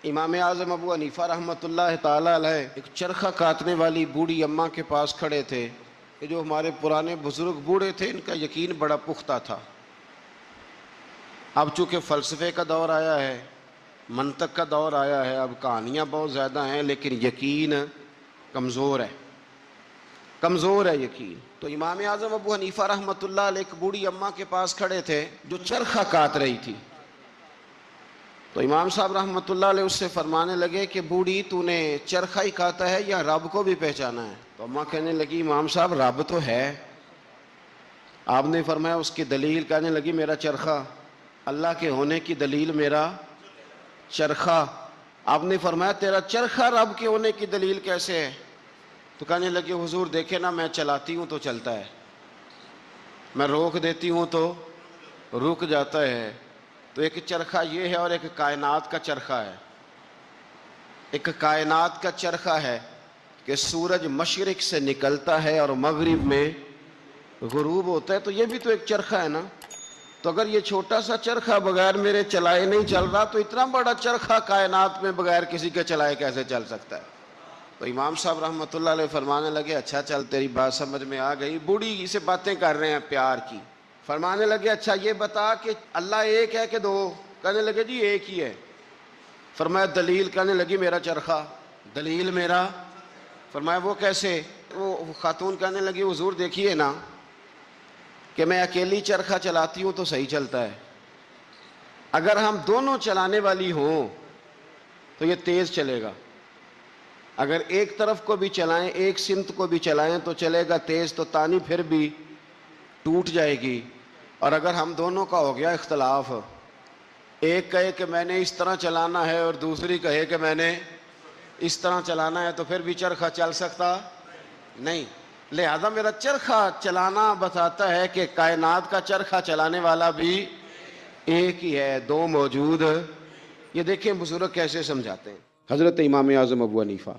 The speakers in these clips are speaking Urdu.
امام اعظم ابو حنیفہ رحمۃ اللہ تعالی علیہ ایک چرخہ کاٹنے والی بوڑھی اماں کے پاس کھڑے تھے. یہ جو ہمارے پرانے بزرگ بوڑھے تھے ان کا یقین بڑا پختہ تھا. اب چونکہ فلسفے کا دور آیا ہے، منطق کا دور آیا ہے، اب کہانیاں بہت زیادہ ہیں لیکن یقین کمزور ہے یقین. تو امام اعظم ابو حنیفہ رحمۃ اللہ علیہ ایک بوڑھی اماں کے پاس کھڑے تھے جو چرخہ کاٹ رہی تھی. تو امام صاحب رحمۃ اللہ علیہ اس سے فرمانے لگے کہ بوڑھی تو نے چرخہ ہی کاٹا ہے یا رب کو بھی پہچانا ہے؟ تو اماں کہنے لگی امام صاحب رب تو ہے. آپ نے فرمایا اس کی دلیل؟ کہنے لگی میرا چرخہ. اللہ کے ہونے کی دلیل میرا چرخہ. آپ نے فرمایا تیرا چرخہ رب کے ہونے کی دلیل کیسے ہے؟ تو کہنے لگی حضور دیکھے نا، میں چلاتی ہوں تو چلتا ہے، میں روک دیتی ہوں تو رک جاتا ہے. تو ایک چرخہ یہ ہے اور ایک کائنات کا چرخہ ہے. ایک کائنات کا چرخہ ہے کہ سورج مشرق سے نکلتا ہے اور مغرب میں غروب ہوتا ہے، تو یہ بھی تو ایک چرخہ ہے نا. تو اگر یہ چھوٹا سا چرخہ بغیر میرے چلائے نہیں چل رہا تو اتنا بڑا چرخہ کائنات میں بغیر کسی کے چلائے کیسے چل سکتا ہے؟ تو امام صاحب رحمۃ اللہ علیہ فرمانے لگے اچھا چل تیری بات سمجھ میں آ گئی. بوڑھی سے باتیں کر رہے ہیں پیار کی. فرمانے لگے اچھا یہ بتا کہ اللہ ایک ہے کہ دو؟ کہنے لگے جی ایک ہی ہے. فرمایا دلیل؟ کہنے لگی میرا چرخہ. دلیل میرا؟ فرمایا وہ کیسے؟ وہ خاتون کہنے لگی حضور دیکھیے نا کہ میں اکیلی چرخہ چلاتی ہوں تو صحیح چلتا ہے، اگر ہم دونوں چلانے والی ہوں تو یہ تیز چلے گا. اگر ایک طرف کو بھی چلائیں، ایک سمت کو بھی چلائیں تو چلے گا تیز، تو تانی پھر بھی ٹوٹ جائے گی. اور اگر ہم دونوں کا ہو گیا اختلاف، ایک کہے کہ میں نے اس طرح چلانا ہے اور دوسری کہے کہ میں نے اس طرح چلانا ہے، تو پھر بھی چرخہ چل سکتا نہیں. لہذا میرا چرخہ چلانا بتاتا ہے کہ کائنات کا چرخہ چلانے والا بھی ایک ہی ہے، دو موجود. یہ دیکھیں بزرگ کیسے سمجھاتے ہیں. حضرت امام اعظم ابو حنیفہ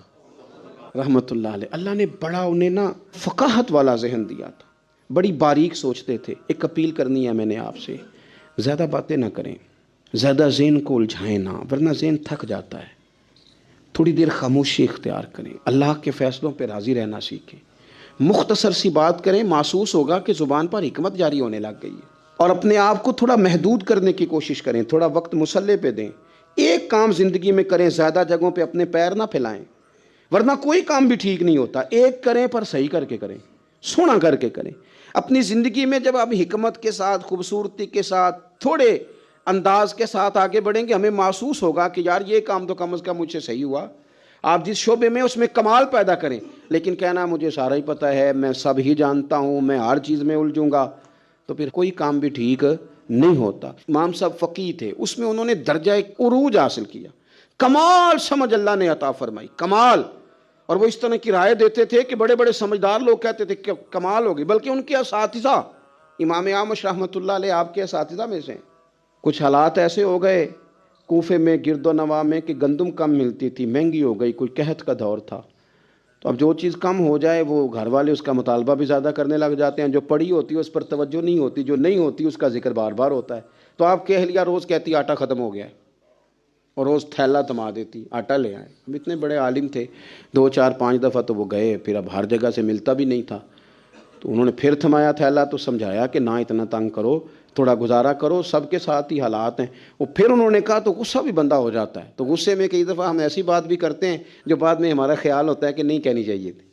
رحمۃ اللہ علیہ، اللہ نے بڑا انہیں نا فقاہت والا ذہن دیا تھا، بڑی باریک سوچتے تھے. ایک اپیل کرنی ہے میں نے آپ سے، زیادہ باتیں نہ کریں، زیادہ ذہن کو الجھائیں نہ، ورنہ ذہن تھک جاتا ہے. تھوڑی دیر خاموشی اختیار کریں، اللہ کے فیصلوں پہ راضی رہنا سیکھیں. مختصر سی بات کریں، محسوس ہوگا کہ زبان پر حکمت جاری ہونے لگ گئی ہے. اور اپنے آپ کو تھوڑا محدود کرنے کی کوشش کریں، تھوڑا وقت مصلح پہ دیں. ایک کام زندگی میں کریں، زیادہ جگہوں پہ اپنے پیر نہ پھیلائیں، ورنہ کوئی کام بھی ٹھیک نہیں ہوتا. ایک کریں پر صحیح کر کے کریں، سونا کر کے کریں. اپنی زندگی میں جب آپ حکمت کے ساتھ، خوبصورتی کے ساتھ، تھوڑے انداز کے ساتھ آگے بڑھیں گے، ہمیں محسوس ہوگا کہ یار یہ کام تو کم از کم مجھ سے صحیح ہوا. آپ جس شعبے میں اس میں کمال پیدا کریں، لیکن کہنا مجھے سارا ہی پتہ ہے، میں سب ہی جانتا ہوں، میں ہر چیز میں الجھوں گا، تو پھر کوئی کام بھی ٹھیک نہیں ہوتا. امام صاحب فقیہ تھے، اس میں انہوں نے درجہ عروج حاصل کیا. کمال سمجھ اللہ نے عطا فرمائی، کمال. اور وہ اس طرح کی رائے دیتے تھے کہ بڑے بڑے سمجھدار لوگ کہتے تھے کہ کمال ہوگی. بلکہ ان کے اساتذہ، امام اعمش رحمۃ اللہ علیہ آپ کے اساتذہ میں سے ہیں. کچھ حالات ایسے ہو گئے کوفے میں، گرد و نواح میں، کہ گندم کم ملتی تھی، مہنگی ہو گئی، کوئی قحط کا دور تھا. تو اب جو چیز کم ہو جائے وہ گھر والے اس کا مطالبہ بھی زیادہ کرنے لگ جاتے ہیں. جو پڑی ہوتی ہے اس پر توجہ نہیں ہوتی، جو نہیں ہوتی اس کا ذکر بار بار ہوتا ہے. تو آپ کی اہلیہ روز کہتی آٹا ختم ہو گیا ہے، اور روز تھیلا تھما دیتی آٹا لے آئے. ہم اتنے بڑے عالم تھے، 2 4 5 دفعہ تو وہ گئے، پھر اب ہر جگہ سے ملتا بھی نہیں تھا. تو انہوں نے پھر تھمایا تھیلا، تو سمجھایا کہ نہ اتنا تنگ کرو، تھوڑا گزارا کرو، سب کے ساتھ ہی حالات ہیں. وہ پھر انہوں نے کہا تو غصہ بھی بندہ ہو جاتا ہے. تو غصے میں کئی دفعہ ہم ایسی بات بھی کرتے ہیں جو بعد میں ہمارا خیال ہوتا ہے کہ نہیں کہنی چاہیے تھی،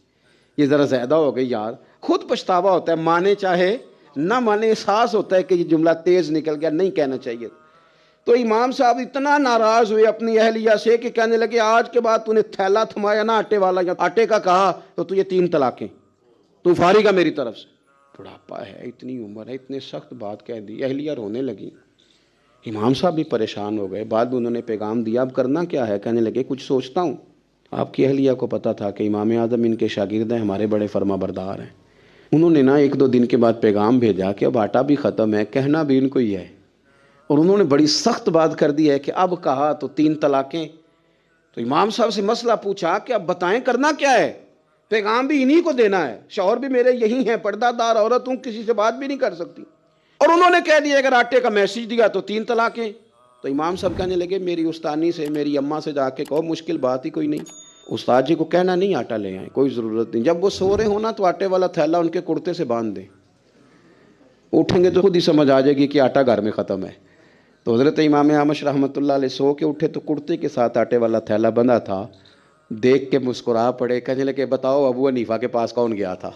یہ ذرا زیادہ ہو گئی یار. خود پچھتاوا ہوتا ہے، مانے چاہے نہ مانے، احساس ہوتا ہے کہ یہ جملہ تیز نکل گیا، نہیں کہنا چاہیے. تو امام صاحب اتنا ناراض ہوئے اپنی اہلیہ سے کہ کہنے لگے آج کے بعد تو نے تھیلا تھمایا نا آٹے والا یا آٹے کا کہا تو تجھے 3 طلاقیں، تو فارغ ہے میری طرف سے. بڑھاپا ہے، اتنی عمر ہے، اتنے سخت بات کہہ دی. اہلیہ رونے لگی. امام صاحب بھی پریشان ہو گئے. بعد میں انہوں نے پیغام دیا اب کرنا کیا ہے؟ کہنے لگے کچھ سوچتا ہوں. آپ کی اہلیہ کو پتہ تھا کہ امام اعظم ان کے شاگرد ہیں، ہمارے بڑے فرما بردار ہیں. انہوں نے نا 1 2 دن کے بعد پیغام بھیجا کہ اب آٹا بھی ختم ہے، کہنا بھی ان کو ہی ہے. اور انہوں نے بڑی سخت بات کر دی ہے کہ اب کہا تو 3 طلاقیں. تو امام صاحب سے مسئلہ پوچھا کہ اب بتائیں کرنا کیا ہے؟ پیغام بھی انہی کو دینا ہے، شوہر بھی میرے یہی ہیں، پردہ دار عورت ہوں، کسی سے بات بھی نہیں کر سکتی. اور انہوں نے کہہ دیا اگر آٹے کا میسج دیا تو 3 طلاقیں. تو امام صاحب کہنے لگے میری استانی سے میری اماں سے جا کے کہو مشکل بات ہی کوئی نہیں، استاد جی کو کہنا نہیں آٹا لے آئیں، کوئی ضرورت نہیں، جب وہ سو رہے ہونا تو آٹے والا تھیلا ان کے کرتے سے باندھ دیں، اٹھیں گے تو خود ہی سمجھ آ جائے گی کہ آٹا گھر میں ختم ہے۔ تو حضرت امام اعمش رحمۃ اللہ علیہ سو کے اٹھے تو کرتے کے ساتھ آٹے والا تھیلا بندھا تھا، دیکھ کے مسکرا پڑے، کہنے لگے بتاؤ ابو حنیفہ کے پاس کون گیا تھا،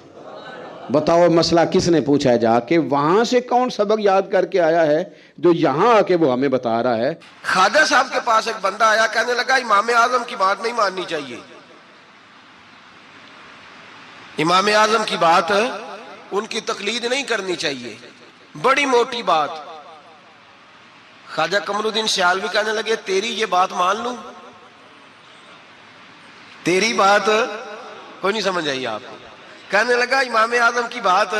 بتاؤ مسئلہ کس نے پوچھا ہے جا کے، وہاں سے کون سبق یاد کر کے آیا ہے جو یہاں آ کے وہ ہمیں بتا رہا ہے۔ خواجہ صاحب کے پاس ایک بندہ آیا، کہنے لگا امام اعظم کی بات نہیں ماننی چاہیے، امام اعظم کی بات ان کی تقلید نہیں کرنی چاہیے، بڑی موٹی بات۔ خواجہ قمر الدین سیالوی کہنے لگے تیری یہ بات مان لوں، تیری بات کوئی نہیں سمجھ آئی آپ کو، کہنے لگا امام اعظم کی بات،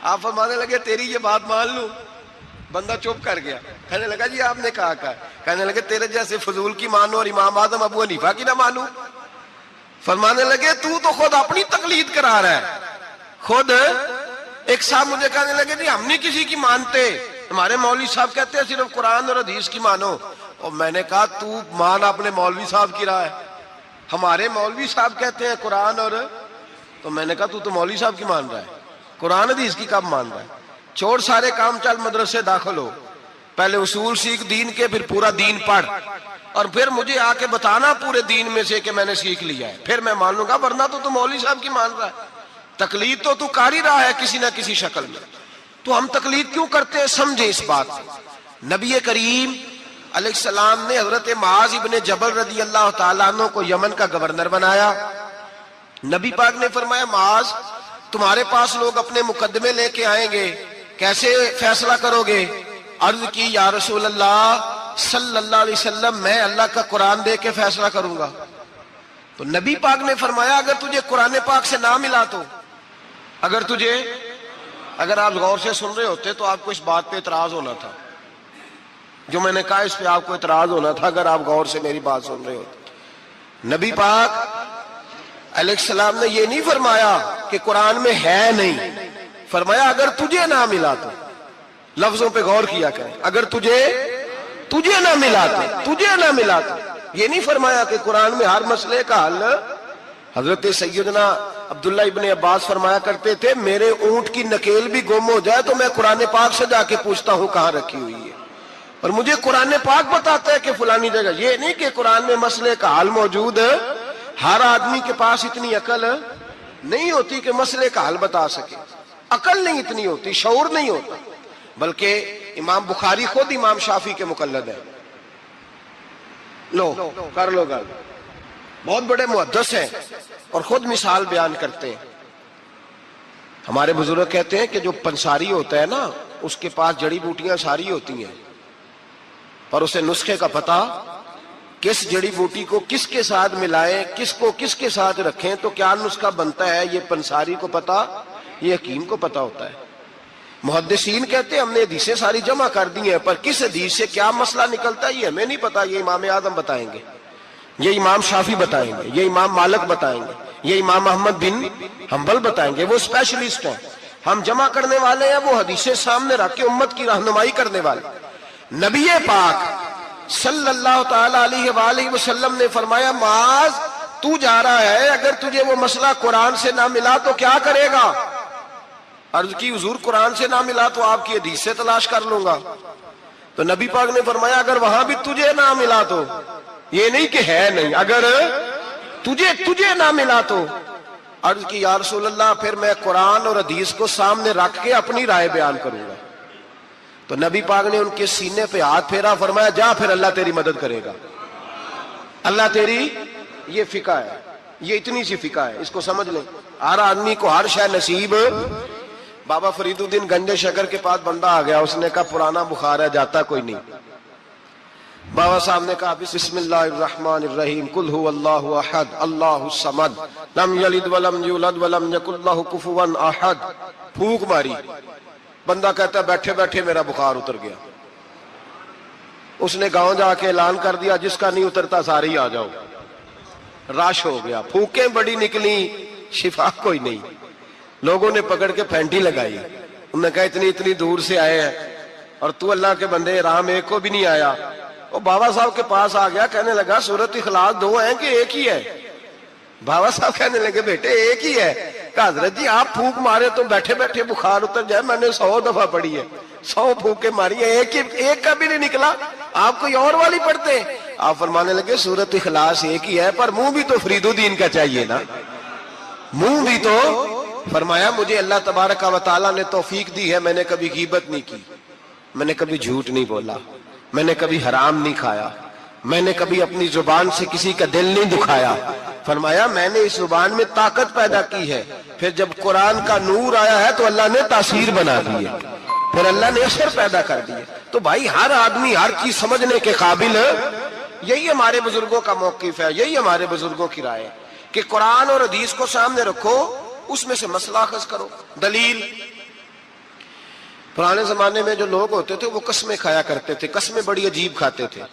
آپ فرمانے لگے تیری یہ بات مان لوں، بندہ چپ کر گیا، کہنے لگا جی آپ نے کہا کہنے لگے تیرے جیسے فضول کی مانو اور امام اعظم ابو حنیفہ کی نہ مانوں، فرمانے لگے تو خود اپنی تقلید کرا رہا ہے، خود ایک صاحب مجھے کہنے لگے جی ہم نہیں کسی کی مانتے، ہمارے مولوی صاحب کہتے ہیں صرف قرآن اور حدیث کی مانو، اور میں نے کہا تو مان اپنے مولوی صاحب کی رائے، ہمارے مولوی صاحب کہتے ہیں قرآن اور، تو میں نے کہا تو مولوی صاحب کی مان رہا ہے، قرآن حدیث کی کب مان رہا ہے، چھوڑ سارے کام، چل مدرسے داخل ہو، پہلے اصول سیکھ دین کے، پھر پورا دین پڑھ، اور پھر مجھے آ کے بتانا پورے دین میں سے کہ میں نے سیکھ لیا ہے، پھر میں مان لوں گا، ورنہ تو مولوی صاحب کی مان رہا ہے، تقلید تو کر ہی رہا ہے کسی نہ کسی شکل میں۔ تو ہم تقلید کیوں کرتے ہیں، سمجھیں اس بات سے۔ نبی کریم علیہ السلام نے حضرت معاذ ابن جبل رضی اللہ تعالیٰ عنہ کو یمن کا گورنر بنایا، نبی پاک نے فرمایا معاذ تمہارے پاس لوگ اپنے مقدمے لے کے آئیں گے، کیسے فیصلہ کرو گے؟ عرض کی یا رسول اللہ صلی اللہ علیہ وسلم میں اللہ کا قرآن دے کے فیصلہ کروں گا۔ تو نبی پاک نے فرمایا اگر تجھے قرآن پاک سے نہ ملا تو، اگر آپ غور سے سن رہے ہوتے تو آپ کو اس بات پہ اعتراض ہونا تھا، جو میں نے کہا اس پہ آپ کو اعتراض ہونا تھا اگر آپ غور سے میری بات سن رہے ہوتے۔ نبی پاک علیہ السلام نے یہ نہیں فرمایا کہ قرآن میں ہے نہیں، فرمایا اگر تجھے نہ ملا تو، لفظوں پہ غور کیا کریں، اگر تجھے نہ ملا تو، یہ نہیں فرمایا کہ قرآن میں ہر مسئلے کا حل۔ حضرت سیدنا عبداللہ ابن عباس فرمایا کرتے تھے میرے اونٹ کی نکیل بھی گم ہو جائے تو میں قرآن پاک سے جا کے پوچھتا ہوں کہاں رکھی ہوئی ہے، اور مجھے قرآن پاک بتاتا ہے کہ فلانی جگہ، یہ نہیں کہ قرآن میں مسئلے کا حل موجود ہے، ہر آدمی کے پاس اتنی عقل نہیں ہوتی کہ مسئلے کا حل بتا سکے، عقل نہیں اتنی ہوتی، شعور نہیں ہوتا، بلکہ امام بخاری خود امام شافعی کے مقلد ہے، کر لو گل، بہت بڑے محدث ہیں اور خود مثال بیان کرتے ہیں۔ ہمارے بزرگ کہتے ہیں کہ جو پنساری ہوتا ہے نا اس کے پاس جڑی بوٹیاں ساری ہوتی ہیں، پر اسے نسخے کا پتہ، کس جڑی بوٹی کو کس کے ساتھ ملائیں، کس کو کس کے ساتھ رکھیں تو کیا نسخہ بنتا ہے، یہ پنساری کو پتہ، یہ حکیم کو پتہ ہوتا ہے۔ محدثین کہتے ہیں ہم نے حدیثیں ساری جمع کر دی ہیں، پر کس حدیث سے کیا مسئلہ نکلتا ہے یہ ہمیں نہیں پتا، یہ امام اعظم بتائیں گے، یہ امام شافعی بتائیں گے، یہ امام مالک بتائیں گے، یہ امام احمد بن حنبل بتائیں گے، وہ اسپیشلسٹ ہیں، ہم جمع کرنے والے ہیں، وہ حدیثیں سامنے رکھ کے امت کی رہنمائی کرنے والے۔ نبی پاک صلی اللہ تعالی علیہ وآلہ وسلم نے فرمایا معاذ تو جا رہا ہے، اگر تجھے وہ مسئلہ قرآن سے نہ ملا تو کیا کرے گا؟ عرض کی حضور قرآن سے نہ ملا تو آپ کی حدیث سے تلاش کر لوں گا۔ تو نبی پاک نے فرمایا اگر وہاں بھی تجھے نہ ملا تو، یہ نہیں کہ ہے نہیں، اگر تجھے نہ ملا تو، عرض کی یا رسول اللہ پھر میں قرآن اور حدیث کو سامنے رکھ کے اپنی رائے بیان کروں گا۔ تو نبی پاک نے ان کے سینے پہ ہاتھ پھیرا، فرمایا جا پھر اللہ تیری مدد کرے گا، اللہ تیری، یہ فقہ ہے، یہ اتنی سی فقہ ہے، اس کو سمجھ لیں، ہر آدمی کو ہر شے نصیب۔ بابا فرید الدین گنج شکر کے پاس بندہ آ گیا، اس نے کہا پرانا بخار ہے جاتا کوئی نہیں، بابا صاحب نے کہا بسم اللہ الرحمن الرحیم قل هو اللہ احد اللہ الصمد لم یلد ولم یولد ولم یکن لہ کفوا احد، پھونک ماری، بندہ کہتا بیٹھے بیٹھے میرا بخار اتر گیا۔ اس نے گاؤں جا کے اعلان کر دیا جس کا نہیں اترتا سارے ہی آ جاؤ، رش ہو گیا، پھونکیں بڑی نکلی، شفا کوئی نہیں، لوگوں نے پکڑ کے پھینٹی لگائی، انہوں نے کہا اتنی دور سے آئے ہیں اور تو اللہ کے بندے رام ایک کو بھی نہیں آیا، وہ بابا صاحب کے پاس آ گیا، کہنے لگا سورۃ اخلاص 2 ہیں کہ ایک ہی ہے؟ بابا صاحب کہنے لگے بیٹے ایک ہی ہے۔ کہا حضرت جی آپ پھونک مارے تو بیٹھے بیٹھے بخار اتر جائے، میں نے 100 دفعہ پڑھی ہے، 100 پھونکے ماری ہے، ایک کا بھی نہیں نکلا، آپ کوئی اور والی پڑھتے ہیں؟ آپ فرمانے لگے سورۃ اخلاص ایک ہی ہے، پر منہ بھی تو فرید الدین کا چاہیے نا، منہ بھی تو۔ فرمایا مجھے اللہ تبارک و تعالیٰ نے توفیق دی ہے، میں نے کبھی غیبت نہیں کی، میں نے کبھی جھوٹ نہیں بولا، میں نے کبھی حرام نہیں کھایا، میں نے کبھی اپنی زبان سے کسی کا دل نہیں دکھایا۔ فرمایا میں نے اس زبان میں طاقت پیدا کی ہے، پھر جب قرآن کا نور آیا ہے تو اللہ نے تاثیر بنا دی ہے، پھر اللہ نے اثر پیدا کر دیے۔ تو بھائی ہر آدمی ہر چیز سمجھنے کے قابل، یہی ہمارے بزرگوں کا موقف ہے، یہی ہمارے بزرگوں کی رائے ہے کہ قرآن اور حدیث کو سامنے رکھو، اس میں سے مسئلہ اخذ کرو۔ دلیل، پرانے زمانے میں جو لوگ ہوتے تھے وہ قسمیں کھایا کرتے تھے، قسمیں بڑی عجیب کھاتے تھے۔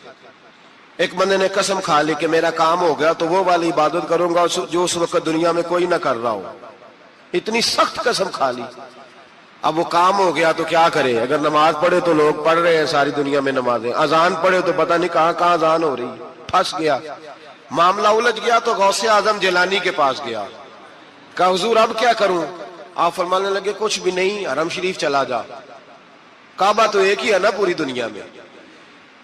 ایک بندے نے قسم کھا لی کہ میرا کام ہو گیا تو وہ والی عبادت کروں گا جو اس وقت دنیا میں کوئی نہ کر رہا ہو، اتنی سخت قسم کھا لی۔ اب وہ کام ہو گیا تو کیا کرے؟ اگر نماز پڑھے تو لوگ پڑھ رہے ہیں ساری دنیا میں نمازیں، اذان پڑھے تو پتہ نہیں کہاں کہاں اذان ہو رہی، پھنس گیا، معاملہ الجھ گیا تو غوث اعظم جیلانی کے پاس گیا، کہا حضور اب کیا کروں؟ آپ فرمانے لگے کچھ بھی نہیں، حرم شریف چلا جا، کعبہ تو ایک ہی ہے نا پوری دنیا میں،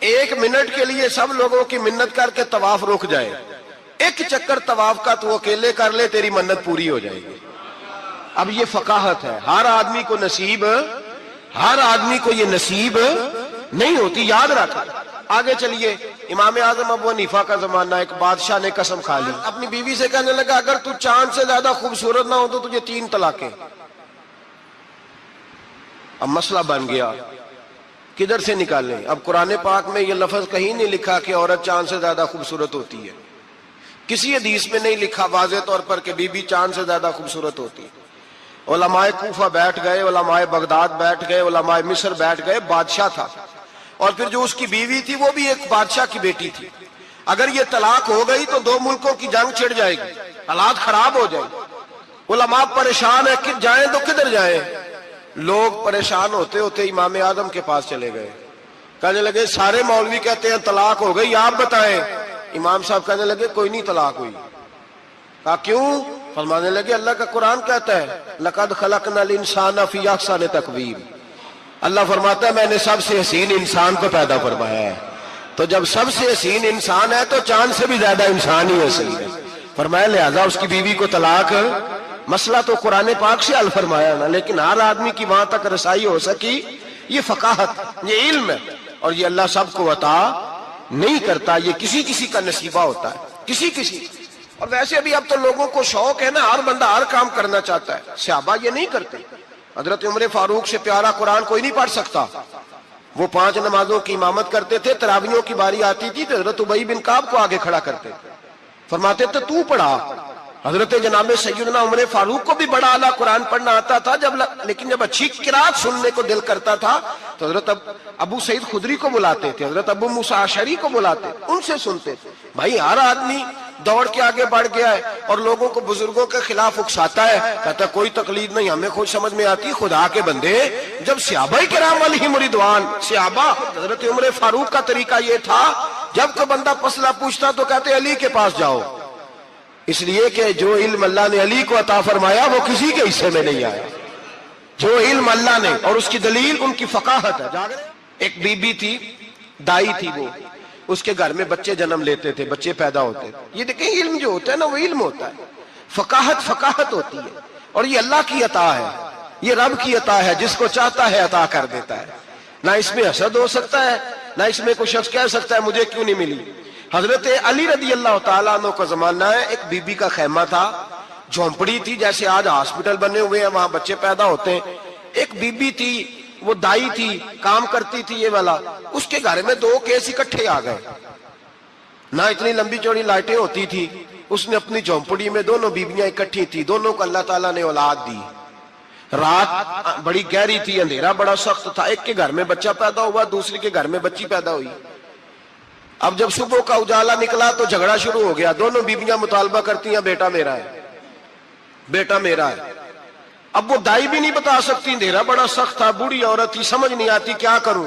1 منٹ کے لیے سب لوگوں کی منت کر کے طواف رک جائے، ایک چکر طواف کا تو اکیلے کر لے، تیری منت پوری ہو جائے گی۔ اب یہ فقاہت ہے، ہر آدمی کو نصیب، ہر آدمی کو یہ نصیب نہیں ہوتی، یاد رکھ۔ آگے چلیے، امام اعظم ابو حنیفہ کا زمانہ، ایک بادشاہ نے قسم کھا لی، اپنی بیوی سے کہنے لگا اگر تو چاند سے زیادہ خوبصورت نہ ہو تو تجھے 3 طلاقیں۔ اب مسئلہ بن گیا، کدھر سے نکالیں؟ اب قرآن پاک میں یہ لفظ کہیں نہیں لکھا کہ عورت چاند سے زیادہ خوبصورت ہوتی ہے، کسی حدیث میں نہیں لکھا واضح طور پر کہ بی بی چاند سے زیادہ خوبصورت ہوتی ہے۔ علماء کوفہ بیٹھ گئے، علماء بغداد بیٹھ گئے، علماء مصر بیٹھ گئے، بادشاہ تھا، اور پھر جو اس کی بیوی تھی وہ بھی ایک بادشاہ کی بیٹی تھی، اگر یہ طلاق ہو گئی تو 2 ملکوں کی جنگ چھڑ جائے گی، حالات خراب ہو جائیں۔ علماء پریشان ہیں کہ جائیں تو کدھر جائیں؟ لوگ پریشان ہوتے ہوتے امام اعظم کے پاس چلے گئے، کہنے لگے سارے مولوی کہتے ہیں طلاق ہو گئی، آپ بتائیں۔ امام صاحب کہنے لگے کوئی نہیں طلاق ہوئی۔ کہا کیوں؟ فرمانے لگے اللہ کا قرآن کہتا ہے لَقَدْ خَلَقْنَا الْإِنسَانَ فِي أَحْسَنِ تَقْوِيمٍ، اللہ فرماتا ہے میں نے سب سے حسین انسان کو پیدا فرمایا ہے، تو جب سب سے حسین انسان ہے تو چاند سے بھی زیادہ انسان ہی حسین ہے، فرمایا لہذا اس کی بیوی کو طلاق۔ مسئلہ تو قرآن پاک سے حل فرمایا نا، لیکن ہر آدمی کی وہاں تک رسائی ہو سکی، یہ فقاہت، یہ علم ہے، اور یہ اللہ سب کو عطا نہیں کرتا، یہ کسی کسی کا نصیبہ ہوتا ہے، کسی کسی۔ اور ویسے بھی اب تو لوگوں کو شوق ہے نا، ہر بندہ ہر کام کرنا چاہتا ہے، صحابہ یہ نہیں کرتے۔ حضرت عمر فاروق سے پیارا قرآن کوئی نہیں پڑھ سکتا، وہ 5 نمازوں کی امامت کرتے تھے، تراویحوں کی باری آتی تھی تو حضرت ابی بن کعب کو آگے کھڑا کرتے تھے، فرماتے تھے تو پڑھا۔ حضرت جناب سیدنا عمر فاروق کو بھی بڑا اعلیٰ قرآن پڑھنا آتا تھا، لیکن جب اچھی قرات سننے کو دل کرتا تھا تو حضرت ابو سعید خدری کو بلاتے تھے، حضرت ابو موسیٰ اشعری کو بلاتے، ان سے سنتے تھے۔ بھائی ہر آدمی دوڑ کے آگے بڑھ گیا ہے اور لوگوں کو بزرگوں کے خلاف اکساتا ہے، کہتا ہے کوئی تقلید نہیں، ہمیں خود سمجھ میں آتی۔ خدا کے بندے، جب صحابہ کرام علیہم رضوان، صحابہ، حضرت عمر فاروق کا طریقہ یہ تھا جب کوئی بندہ مسئلہ پوچھتا تو کہتے علی کے پاس جاؤ، اس لیے کہ جو علم اللہ نے علی کو عطا فرمایا وہ کسی کے حصے میں نہیں آیا، جو علم اللہ نے، اور اس کی دلیل ان کی فقاہت ہے۔ ایک بی بی تھی، دائی تھی، وہ اس کے گھر میں بچے جنم لیتے تھے، بچے پیدا ہوتے تھے۔ یہ دیکھیں علم جو ہوتا ہے نا وہ علم ہوتا ہے، فقاہت ہوتی ہے، اور یہ اللہ کی عطا ہے، یہ رب کی عطا ہے، جس کو چاہتا ہے عطا کر دیتا ہے۔ نہ اس میں حسد ہو سکتا ہے، نہ اس میں کوئی شخص کہہ سکتا ہے مجھے کیوں نہیں ملی۔ حضرت علی رضی اللہ تعالیٰ عنہ کا زمانہ ہے، ایک بی بی کا خیمہ تھا، جھونپڑی تھی، جیسے آج ہاسپٹل بنے ہوئے ہیں وہاں بچے پیدا ہوتے ہیں۔ ایک بی بی تھی، وہ دائی تھی، کام کرتی تھی یہ والا، اس کے گھر میں 2 کیس اکٹھے آ گئے، نہ اتنی لمبی چوڑی لائٹیں ہوتی تھی، اس نے اپنی جھونپڑی میں دونوں بیویاں اکٹھی تھی، دونوں کو اللہ تعالیٰ نے اولاد دی۔ رات بڑی گہری تھی، اندھیرا بڑا سخت تھا، ایک کے گھر میں بچہ پیدا ہوا، دوسری کے گھر میں بچی پیدا ہوئی۔ اب جب صبح کا اجالا نکلا تو جھگڑا شروع ہو گیا، دونوں بیویاں مطالبہ کرتی ہیں بیٹا میرا ہے، بیٹا میرا ہے۔ اب وہ دائی بھی نہیں بتا سکتی، اندھیرا بڑا سخت تھا، بوڑھی عورت تھی، سمجھ نہیں آتی کیا کروں۔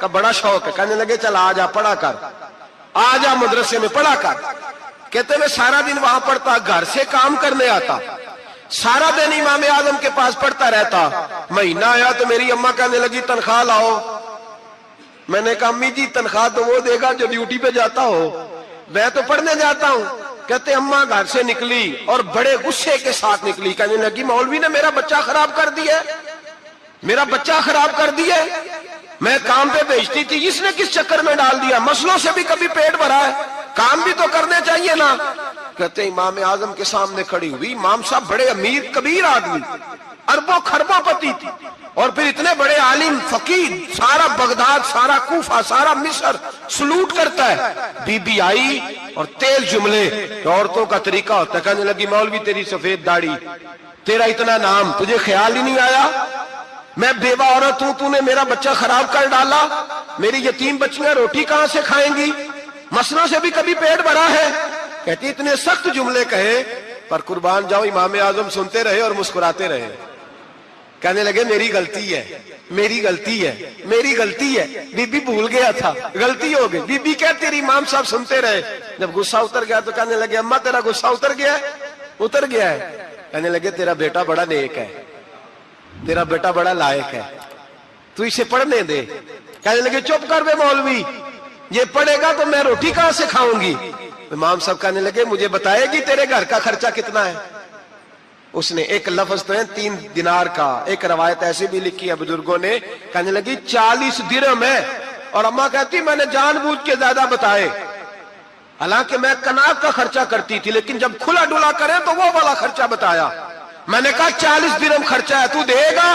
کا بڑا شوق ہے. کہنے لگے چل آ جا پڑھا کر, آ جا مدرسے میں پڑھا کر. کہتے میں سارا دن وہاں پڑھتا, گھر سے کام کرنے آتا, سارا دن امام اعظم کے پاس پڑھتا رہتا. مہینہ آیا تو میری اماں کہنے لگی تنخواہ لاؤ. میں نے کہا امی جی تنخواہ تو وہ دے گا جو ڈیوٹی پہ جاتا ہو, میں تو پڑھنے جاتا ہوں. کہتے اماں گھر سے نکلی اور بڑے غصے کے ساتھ نکلی. کہنے لگی مولوی نے میرا بچہ خراب کر دیا, میرا بچہ خراب کر دیا. میں کام پہ بھیجتی تھی, اس نے کس چکر میں ڈال دیا. مسلوں سے بھی کبھی پیٹ بھرا ہے, کام بھی تو کرنے چاہیے نا. کہتے امام اعظم کے سامنے کھڑی ہوئی. امام صاحب بڑے امیر کبیر آدمی, اربوں خربوں پتی تھی, اور پھر اتنے بڑے عالم فقیر, سارا بغداد, سارا کوفہ, سارا مصر سلوٹ کرتا ہے. بی بی آئی اور تیز جملے, عورتوں کا طریقہ ہوتا ہے. کہنے لگی مولوی تیری سفید داڑھی, تیرا اتنا نام, تجھے خیال ہی نہیں آیا میں بیوہ عورت ہوں, تو نے میرا بچہ خراب کر ڈالا, میری یتیم بچیاں روٹی کہاں سے کھائیں گی, مسلوں سے بھی کبھی پیٹ بھرا ہے. کہتی اتنے سخت جملے کہے, پر قربان جاؤ امام اعظم سنتے رہے اور مسکراتے رہے. کہنے لگے میری غلطی ہے, میری غلطی ہے, میری غلطی ہے, بی بی بھول گیا تھا, غلطی ہو گئی. بی بی کہتی رہی, امام صاحب سنتے رہے. جب غصہ اتر گیا تو کہنے لگے اماں تیرا غصہ اتر گیا ہے, اتر گیا ہے. کہنے لگے تیرا بیٹا بڑا نیک ہے, تیرا بیٹا بڑا لائق ہے, تو اسے پڑھنے دے. کہنے لگے چپ کر بے مولوی, یہ پڑھے گا تو میں روٹی کہاں سے کھاؤں گی. امام صاحب کہنے لگے مجھے بتائے گی تیرے گھر کا خرچہ کتنا ہے. اس نے ایک لفظ تو ہے 3 دینار کا, ایک روایت ایسی بھی لکھی ہے بزرگوں نے. کہنے لگی 40 درہم ہے. اور اماں کہتی میں نے جان بوجھ کے زیادہ بتائے, حالانکہ میں کناک کا خرچہ کرتی تھی, لیکن جب کھلا ڈلا کرے تو وہ والا خرچہ بتایا. میں نے کہا 40 درہم خرچہ ہے, تو دے گا.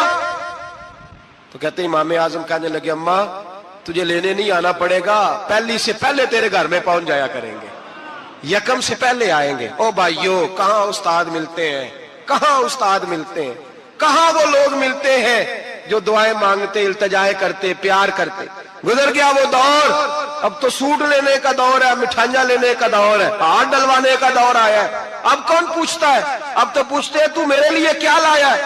تو کہتے امام اعظم کہنے لگے اماں تجھے لینے نہیں آنا پڑے گا, پہلی سے پہلے تیرے گھر میں پہنچ جایا کریں گے, یکم سے پہلے آئیں گے. او بھائیو کہاں استاد ملتے ہیں, کہاں استاد ملتے ہیں, کہاں وہ لوگ ملتے ہیں جو دعائیں مانگتے, التجائے کرتے, پیار کرتے. گزر گیا وہ دور, اب تو سوٹ لینے کا دور ہے, مٹھائیاں لینے کا دور ہے, ہاتھ ڈلوانے کا دور آیا ہے. اب کون پوچھتا ہے, اب تو پوچھتے ہیں تو میرے لیے کیا لایا ہے.